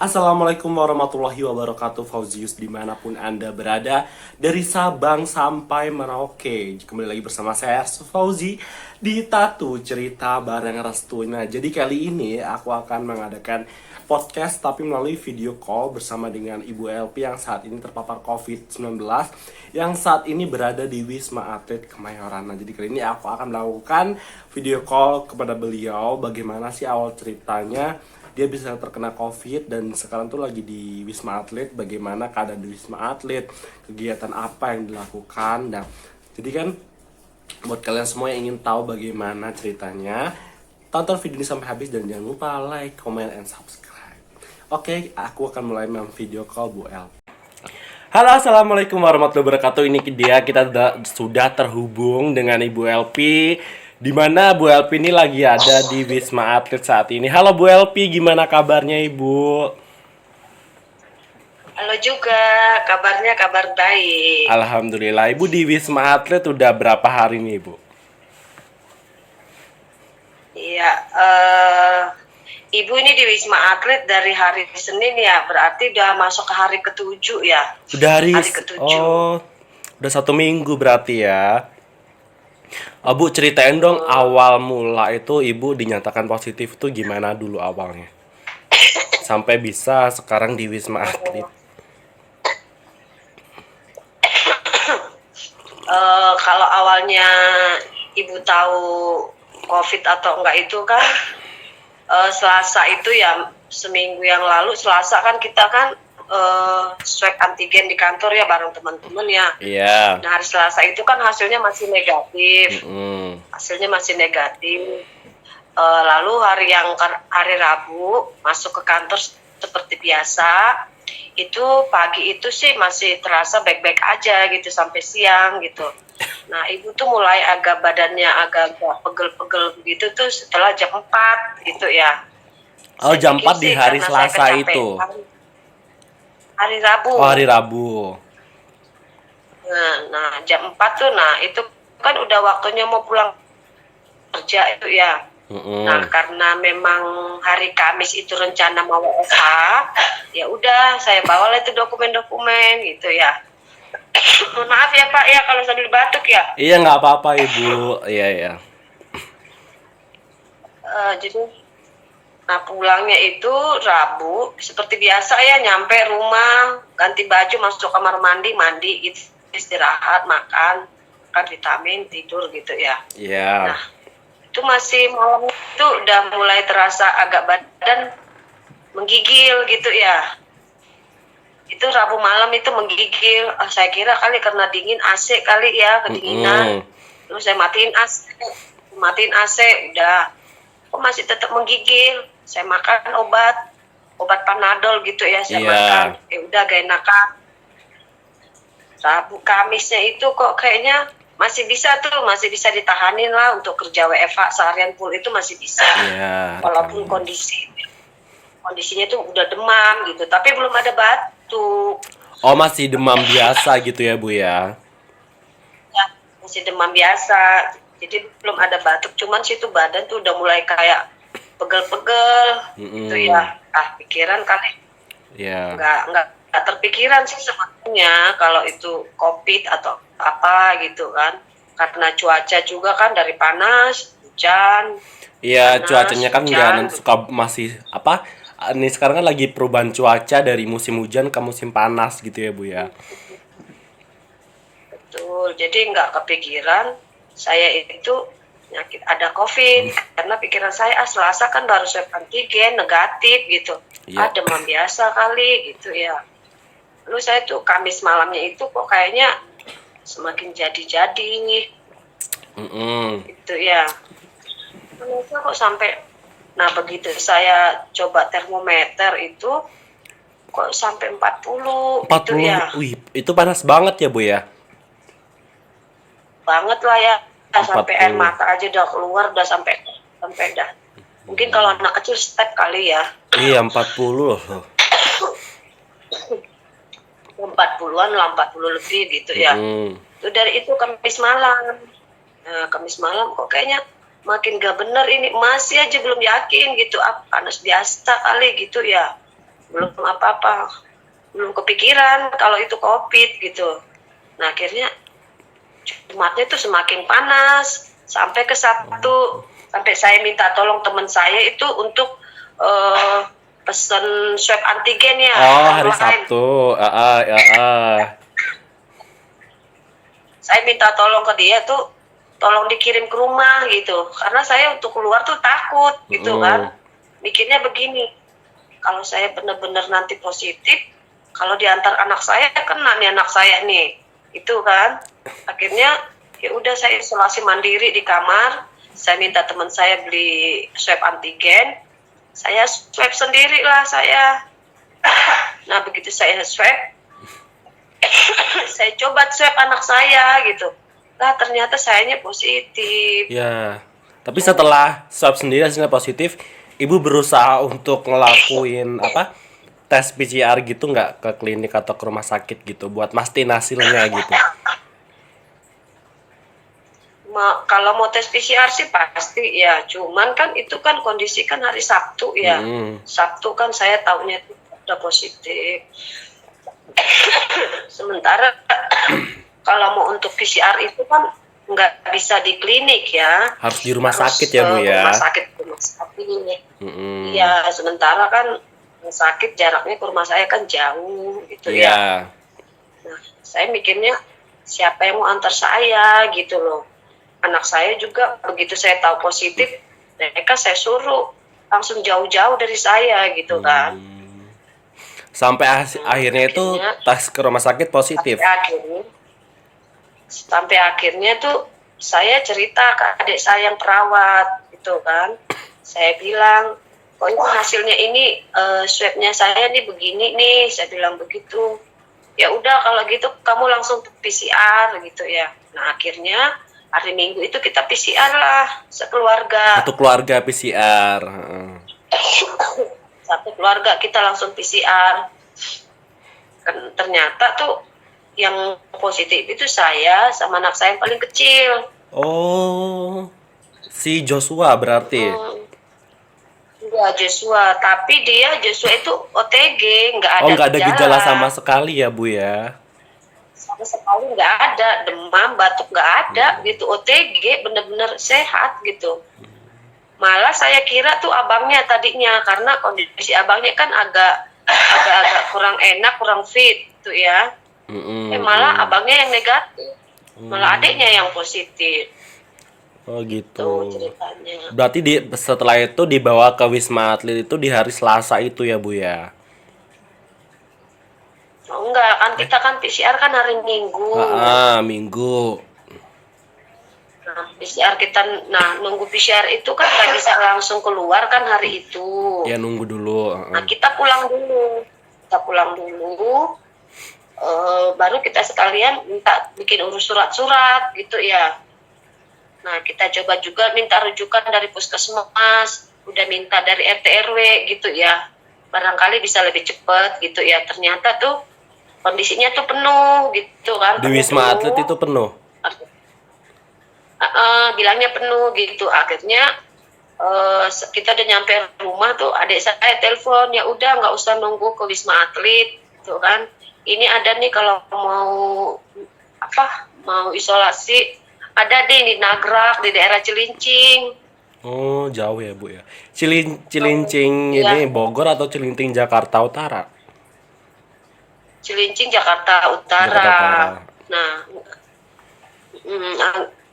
Assalamualaikum warahmatullahi wabarakatuh, Fauzius dimanapun Anda berada, dari Sabang sampai Merauke. Kembali lagi bersama saya Fauzi di Tatu Cerita Bareng Restu. Nah, jadi kali ini aku akan mengadakan podcast tapi melalui video call bersama dengan Ibu LP yang saat ini terpapar COVID-19, yang saat ini berada di Wisma Atlet Kemayoran. Nah, jadi kali ini aku akan melakukan video call kepada beliau, bagaimana sih awal ceritanya dia bisa terkena COVID dan sekarang tuh lagi di Wisma Atlet, bagaimana keadaan di Wisma Atlet, kegiatan apa yang dilakukan. Nah, jadi kan buat kalian semua yang ingin tahu bagaimana ceritanya, tonton video ini sampai habis dan jangan lupa like, comment, and subscribe. Oke, aku akan mulai video call Bu El. Halo, assalamualaikum warahmatullahi wabarakatuh. Ini dia, kita sudah terhubung dengan Ibu LP, di mana Bu LP ini lagi ada di Wisma Atlet saat ini. Halo Bu LP, gimana kabarnya Ibu? Halo juga, kabarnya kabar baik. Alhamdulillah. Ibu di Wisma Atlet udah berapa hari nih Ibu? Iya, Ibu ini di Wisma Atlet dari hari Senin ya, berarti udah masuk ke hari ketujuh ya. Udah hari, Hari ketujuh. oh, udah 1 minggu berarti ya. Oh, Bu, ceritain dong Betul. awal mula itu Ibu dinyatakan positif tuh gimana dulu awalnya? Sampai bisa sekarang di Wisma Atlet. Kalau awalnya Ibu tahu COVID atau enggak itu kan Selasa itu ya, seminggu yang lalu Selasa kan kita kan swab antigen di kantor ya bareng teman-teman ya. Iya. Nah hari Selasa itu kan hasilnya masih negatif. Mm-mm. Hasilnya masih negatif. Lalu hari Rabu masuk ke kantor seperti biasa. Itu pagi itu sih masih terasa baik-baik aja gitu sampai siang gitu. Nah ibu tuh mulai badannya agak pegel-pegel begitu tuh setelah jam 4 gitu ya. Oh, Saya jam pikir 4 di sih hari karena saya Selasa kecapean. itu. Hari Rabu. Oh, hari Rabu. Nah jam 4 tuh, nah itu kan udah waktunya mau pulang kerja itu ya. Nah, Mm-mm. karena memang hari Kamis itu rencana mau WFH, ya udah saya bawa itu dokumen-dokumen gitu ya. Maaf ya Pak ya kalau sambil batuk ya. Iya, nggak apa-apa Ibu. Iya, iya. Jadi, nah pulangnya itu Rabu, seperti biasa ya, nyampe rumah, ganti baju, masuk kamar mandi, mandi, gitu, istirahat, makan, kan vitamin, tidur gitu ya. Iya. Nah, itu masih malam itu udah mulai terasa agak badan menggigil gitu ya. Itu Rabu malam itu menggigil. Saya kira kali karena dingin AC kali ya, kedinginan. Mm-mm. Terus saya matiin AC, udah. Kok masih tetap menggigil? Saya makan obat Panadol gitu ya, saya Iya. makan. Ya udah gak enakan. Rabu Kamisnya itu kok kayaknya masih bisa ditahanin lah untuk kerja WFH seharian full itu masih bisa. Iya, Walaupun rekaman. kondisinya tuh udah demam gitu, tapi belum ada batuk. Oh, masih demam biasa gitu ya, Bu ya? Ya, masih demam biasa. Jadi belum ada batuk, cuman situ badan tuh udah mulai kayak pegel-pegel gitu Mm-mm. ya. Pikiran kali Iya. nggak terpikiran sih sebetulnya kalau itu COVID atau apa gitu kan. Karena cuaca juga kan dari panas, hujan, Iya, panas, cuacanya kan nggak hujan. suka masih apa? Ini sekarang kan lagi perubahan cuaca dari musim hujan ke musim panas gitu ya, Bu ya? Betul. Jadi nggak kepikiran saya itu penyakit ada COVID karena pikiran saya Selasa kan baru swab antigen negatif gitu. Iya. Demam biasa kali gitu ya. Lalu saya tuh Kamis malamnya itu kok kayaknya semakin jadi-jadi Mm-mm. gitu ya. Kenapa kok sampai, nah begitu saya coba termometer itu kok sampai 40 gitu 40. ya. Wih, itu panas banget ya, Bu ya? Banget lah ya, sampai air 40. mata aja udah keluar, udah sampai sampai dah. Mungkin kalau anak kecil step kali ya. Iya, 40 loh. 40-an lah, 40 lebih gitu ya. Mm-mm. Itu dari itu Kamis malam. Nah, Kamis malam kok kayaknya makin gak bener ini, masih aja belum yakin gitu. Panas biasa kali gitu ya. belum apa-apa, belum kepikiran kalau itu COVID gitu. Nah akhirnya Jumatnya itu semakin panas sampai ke Sabtu, sampai saya minta tolong teman saya itu untuk pesen swab antigen ya Oh, hari online. Sabtu. Saya minta tolong ke dia tuh, tolong dikirim ke rumah gitu, karena saya untuk keluar tuh takut gitu Mm-mm. kan. Mikirnya begini, kalau saya benar-benar nanti positif, kalau diantar anak saya kena nih anak saya nih, itu kan. Akhirnya ya udah saya isolasi mandiri di kamar. Saya minta teman saya beli swab antigen, saya swab sendiri lah saya. Nah begitu saya swab, saya coba swab anak saya gitu. Nah ternyata sayanya positif. Ya. Tapi setelah swab sendiri hasilnya positif, ibu berusaha untuk ngelakuin apa? Tes PCR gitu nggak ke klinik atau ke rumah sakit gitu buat mastiin hasilnya gitu. Kalau mau tes PCR sih pasti ya, cuman kan itu kan kondisi kan hari Sabtu ya. Mm-mm. Sabtu kan saya tahunya itu udah positif. Sementara kalau mau untuk PCR itu kan nggak bisa di klinik ya, Harus di rumah harus sakit ya, Bu rumah ya. sakit rumah sakit ini. Mm-mm. Iya, sementara kan rumah sakit jaraknya ke rumah saya kan jauh gitu ya. Iya. Nah, saya mikirnya siapa yang mau antar saya gitu loh. Anak saya juga begitu saya tahu positif, mereka saya suruh langsung jauh-jauh dari saya gitu kan. Sampai akhirnya itu Akhirnya tes ke rumah sakit sampai positif. akhirnya sampai akhirnya tuh saya cerita ke adik saya yang perawat gitu kan. Saya bilang, kok ini hasilnya ini swabnya saya nih begini nih, saya bilang begitu. Ya udah kalau gitu kamu langsung PCR gitu ya. Nah akhirnya hari Minggu itu kita PCR lah sekeluarga. Satu keluarga PCR. Heeh. Satu keluarga kita langsung PCR. Ternyata tuh yang positif itu saya sama anak saya yang paling kecil. Oh, si Joshua berarti. Ya Joshua, tapi dia Joshua itu OTG, nggak Oh, ada nggak ada gejala gejala. sama sekali ya, Bu ya. Sama sekali nggak ada, demam, batuk nggak ada gitu. OTG bener-bener sehat gitu. Malah saya kira tuh abangnya tadinya, karena kondisi abangnya kan agak kurang enak, kurang fit tuh ya. Malah abangnya yang negatif, malah adiknya yang positif. Oh Tuh gitu. ceritanya. Berarti setelah itu dibawa ke Wisma Atlet itu di hari Selasa itu ya, Bu ya. Oh, enggak kan kita kan PCR kan hari Minggu. Minggu. Nah, PCR kita, nah nunggu PCR itu kan nggak bisa langsung keluar kan hari itu. Ya nunggu dulu. Nah kita pulang dulu, baru kita sekalian minta bikin urus surat-surat gitu ya. Nah kita coba juga minta rujukan dari puskesmas, udah minta dari RT RW gitu ya. Barangkali bisa lebih cepat gitu ya. Ternyata tuh kondisinya tuh penuh gitu kan, Di Wisma Atlet itu penuh. bilangnya penuh gitu. Akhirnya kita udah nyampe rumah tuh adik saya telepon, ya udah nggak usah nunggu ke Wisma Atlet gitu kan, ini ada nih kalau mau isolasi, ada di Nagrak di daerah Cilincing. Oh, jauh ya, Bu ya. Cilincing Ya, ini Bogor atau Cilincing Jakarta Utara? Cilincing Jakarta Jakarta Utara. Utara. Nah,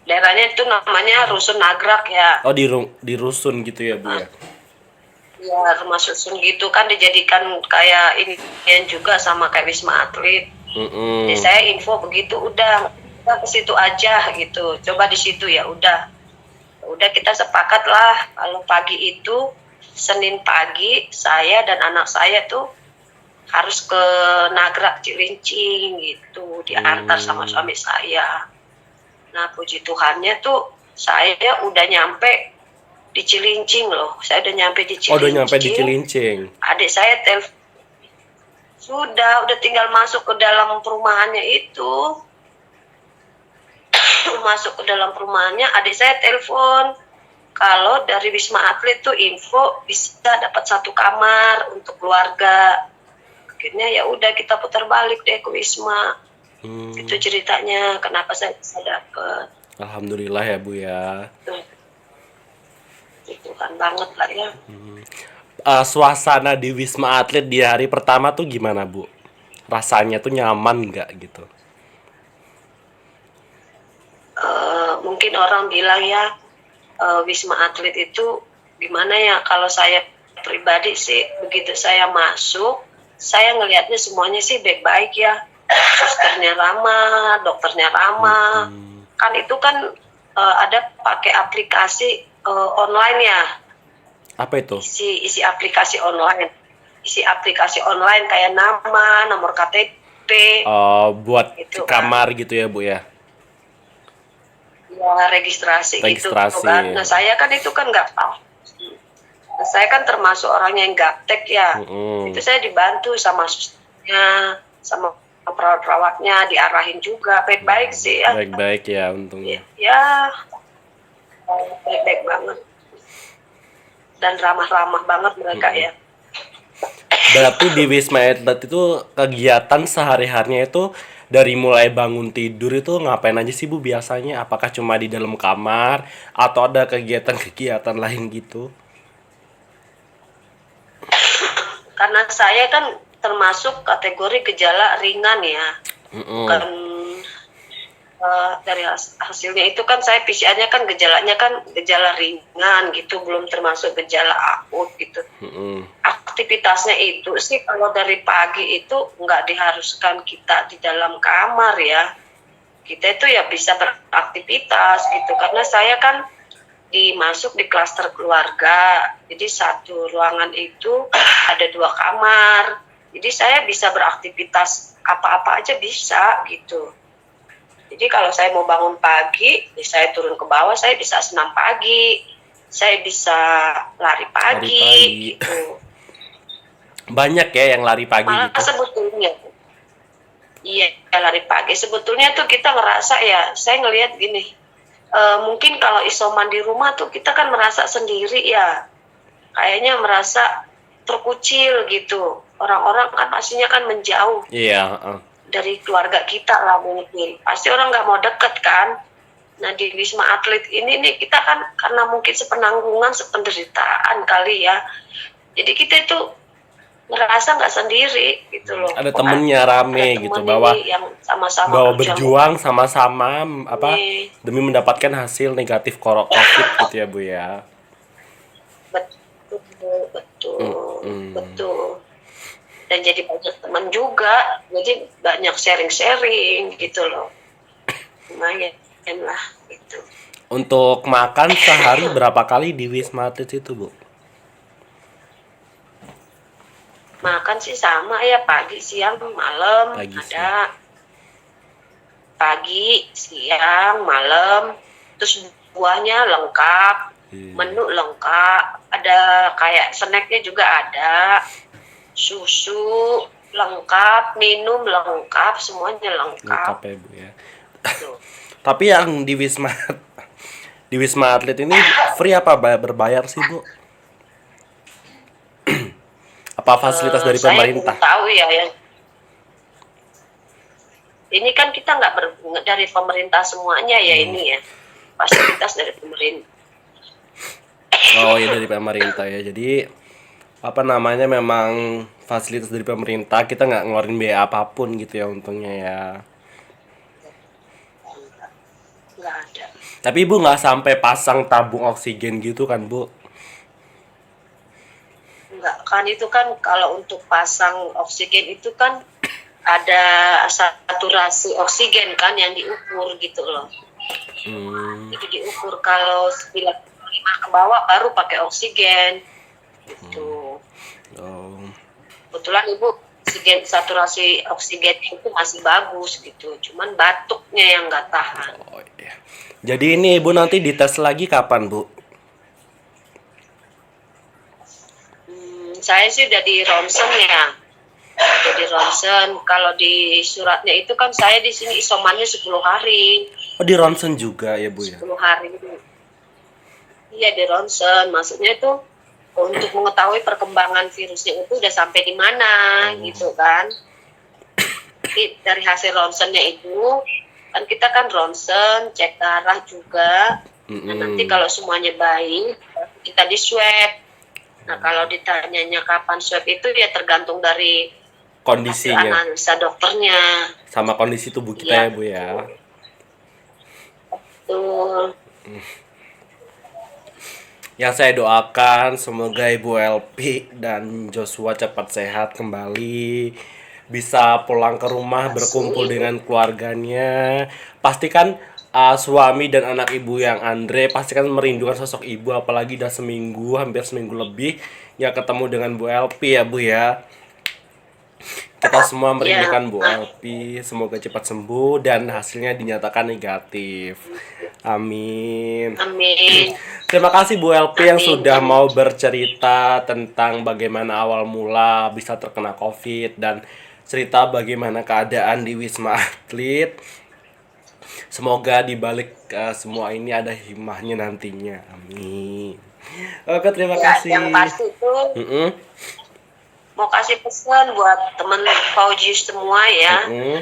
daerahnya itu namanya Rusun Nagrak ya. Oh, di rusun gitu ya, Bu ya. Ya, rumah susun gitu kan dijadikan kayak ini juga sama kayak Wisma Atlet. Jadi saya info begitu, udah kita ke situ aja gitu. Coba di situ ya udah. Udah kita sepakat lah kalau pagi itu Senin pagi saya dan anak saya tuh harus ke Nagrak Cilincing gitu, diantar sama suami saya. Nah puji Tuhannya tuh saya udah nyampe di Cilincing loh. Saya udah nyampe di Cilincing. Oh, udah nyampe di Cilincing. Adik saya udah tinggal masuk ke dalam perumahannya itu. Masuk ke dalam perumahannya, adik saya telepon kalau dari Wisma Atlet tuh info bisa dapat 1 kamar untuk keluarga. Akhirnya ya udah kita putar balik deh ke Wisma. Itu ceritanya kenapa saya bisa dapat. Alhamdulillah ya Bu ya. Itu kan banget lah ya. Suasana di Wisma Atlet di hari pertama tuh gimana Bu? Rasanya tuh nyaman nggak gitu? Mungkin orang bilang ya Wisma Atlet itu gimana ya, kalau saya pribadi sih begitu saya masuk, saya ngelihatnya semuanya sih baik-baik ya. Susternya ramah, dokternya ramah. Kan itu kan ada pakai aplikasi online ya. Apa itu? Isi aplikasi online. Isi aplikasi online kayak nama, nomor KTP. Buat Gitu kamar gitu ya Bu ya? Ya, registrasi gitu Registrasi, kan. ya. Nah, saya kan itu kan nggak tahu. Nah, saya kan termasuk orang yang gaptek ya. Itu saya dibantu sama susternya, sama perawat-perawatnya, diarahin juga. Baik-baik sih ya. Baik-baik ya untungnya. Ya, baik-baik banget. Dan ramah-ramah banget mereka ya. Berarti di Wisma Atlet itu kegiatan sehari-harinya itu dari mulai bangun tidur itu ngapain aja sih Bu biasanya? Apakah cuma di dalam kamar atau ada kegiatan-kegiatan lain gitu? Karena saya kan termasuk kategori gejala ringan ya. Bukan dari hasilnya itu kan saya PCR-nya kan gejalanya kan gejala ringan gitu, belum termasuk gejala akut gitu. Aktivitasnya itu sih kalau dari pagi itu nggak diharuskan kita di dalam kamar ya. Kita itu ya bisa beraktivitas gitu, karena saya kan masuk di klaster keluarga. Jadi satu ruangan itu ada 2 kamar. Jadi saya bisa beraktivitas apa-apa aja bisa gitu. Jadi kalau saya mau bangun pagi, saya turun ke bawah, saya bisa senam pagi, saya bisa lari pagi. Gitu. Banyak ya yang lari pagi Malah gitu. sebetulnya, iya lari pagi. Sebetulnya tuh kita ngerasa ya, saya ngelihat gini, mungkin kalau isoman di rumah tuh kita kan merasa sendiri ya, kayaknya merasa terkucil gitu. Orang-orang kan pastinya kan menjauh. Iya. Dari keluarga kita lah mungkin. Pasti orang nggak mau deket kan. Nah di Wisma Atlet ini nih kita kan karena mungkin sepenanggungan, sependeritaan kali ya. Jadi kita itu ngerasa nggak sendiri gitu loh. Ada temennya rame ada gitu, temen bahwa yang sama-sama berjuang sama-sama demi mendapatkan hasil negatif COVID gitu ya Bu ya. Betul. Dan jadi banyak teman juga, jadi banyak sharing-sharing gitu loh. Lumayan lah gitu. Untuk makan sehari berapa kali di Wisma Atlet itu Bu? Makan sih sama ya, pagi, siang, malam ada. Pagi, siang, malam, terus buahnya lengkap, menu lengkap, ada kayak snacknya juga ada, susu lengkap, minum lengkap, semuanya lengkap ya Bu ya. Tapi yang di Wisma Atlet ini free apa berbayar sih Bu? Apa fasilitas dari pemerintah? Saya tahu ya, ini kan kita nggak dari pemerintah semuanya ya. Ini ya fasilitas dari pemerintah. Oh ya, dari pemerintah ya. Jadi memang fasilitas dari pemerintah, kita nggak ngeluarin biaya apapun gitu ya untungnya ya. Nggak ada. Tapi Ibu nggak sampai pasang tabung oksigen gitu kan Bu? Enggak, kan itu kan kalau untuk pasang oksigen itu kan ada saturasi oksigen kan yang diukur gitu loh. Itu diukur kalau 95 ke bawah baru pakai oksigen gitu. Kebetulan Ibu saturasi oksigen itu masih bagus gitu, cuman batuknya yang nggak tahan. Oh iya. Jadi ini Ibu nanti dites lagi kapan Bu? Saya sih udah di ronsen ya. Jadi ronsen, kalau di suratnya itu kan saya di sini isomannya 10 hari. Oh, di ronsen juga ya Bu ya? 10 hari. Iya di ronsen, maksudnya itu untuk mengetahui perkembangan virusnya itu udah sampai di mana gitu kan. Jadi dari hasil ronsennya itu kan kita kan ronsen, cek darah juga. Nah nanti Mm-mm. kalau semuanya baik, kita di swab. Nah kalau ditanyanya kapan swab itu ya tergantung dari hasil Kondisinya analisa dokternya. sama kondisi tubuh kita Iya ya Bu ya. betul. Yang saya doakan semoga Ibu LP dan Joshua cepat sehat kembali, bisa pulang ke rumah berkumpul Kasih. dengan keluarganya. Pastikan suami dan anak ibu yang Andre pastikan merindukan sosok ibu, apalagi udah seminggu, hampir seminggu lebih ya ketemu dengan Bu LP ya Bu ya. Kita semua Ya, merindukan Bu LP, semoga cepat sembuh dan hasilnya dinyatakan negatif. Amin. amin, Terima kasih Bu LP yang amin, sudah amin. mau bercerita tentang bagaimana awal mula bisa terkena COVID dan cerita bagaimana keadaan di Wisma Atlet. Semoga di balik semua ini ada hikmahnya nantinya. Amin. Oke, terima Ya, yang kasih. pasti itu Mm-mm. mau kasih pesan buat temen Fauji semua ya, Mm-mm.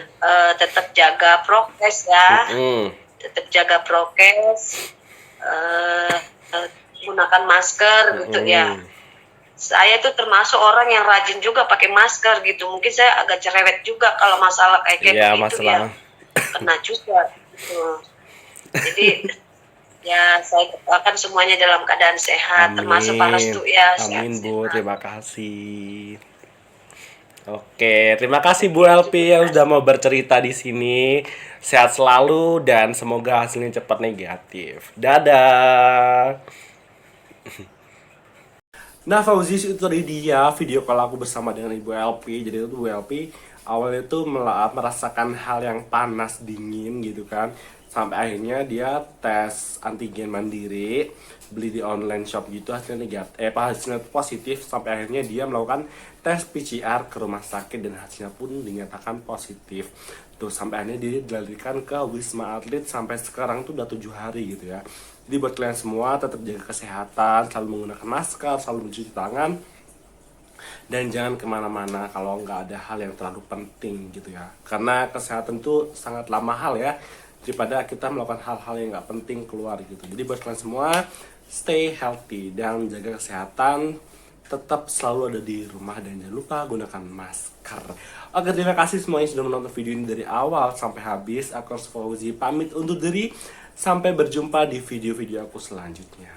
tetap jaga prokes ya, Mm-mm. tetap jaga prokes, eh, gunakan masker gitu ya. Mm-mm. Saya tuh termasuk orang yang rajin juga pakai masker gitu. Mungkin saya agak cerewet juga kalau masalah kayak Ya, begitu ya, masalah. kena juga gitu. Jadi ya saya doakan semuanya dalam keadaan sehat, termasuk Pak Amin. Restu ya Amin Bu, sehat-sehat. terima kasih. Oke, terima kasih Bu LP yang sudah mau bercerita di sini. Sehat selalu dan semoga hasilnya cepat negatif. Dadah. Nah, Fauzi itu tadi dia video call aku bersama dengan Ibu LP. Jadi itu Bu LP awalnya tuh merasakan hal yang panas dingin gitu kan. Sampai akhirnya dia tes antigen mandiri, beli di online shop gitu, hasilnya negatif, hasilnya positif. Sampai akhirnya dia melakukan tes PCR ke rumah sakit dan hasilnya pun dinyatakan positif. Tuh sampai akhirnya dia dilarikan ke Wisma Atlet, sampai sekarang tuh udah 7 hari gitu ya. Jadi buat kalian semua tetap jaga kesehatan, selalu menggunakan masker, selalu mencuci tangan, dan jangan kemana-mana kalau nggak ada hal yang terlalu penting gitu ya. Karena kesehatan itu sangatlah mahal ya, daripada kita melakukan hal-hal yang nggak penting keluar gitu. Jadi buat kalian semua stay healthy dan jaga kesehatan, tetap selalu ada di rumah dan jangan lupa gunakan masker. Oke, terima kasih semuanya sudah menonton video ini dari awal sampai habis. Aku Fauzi pamit undur diri. Sampai berjumpa di video-video aku selanjutnya.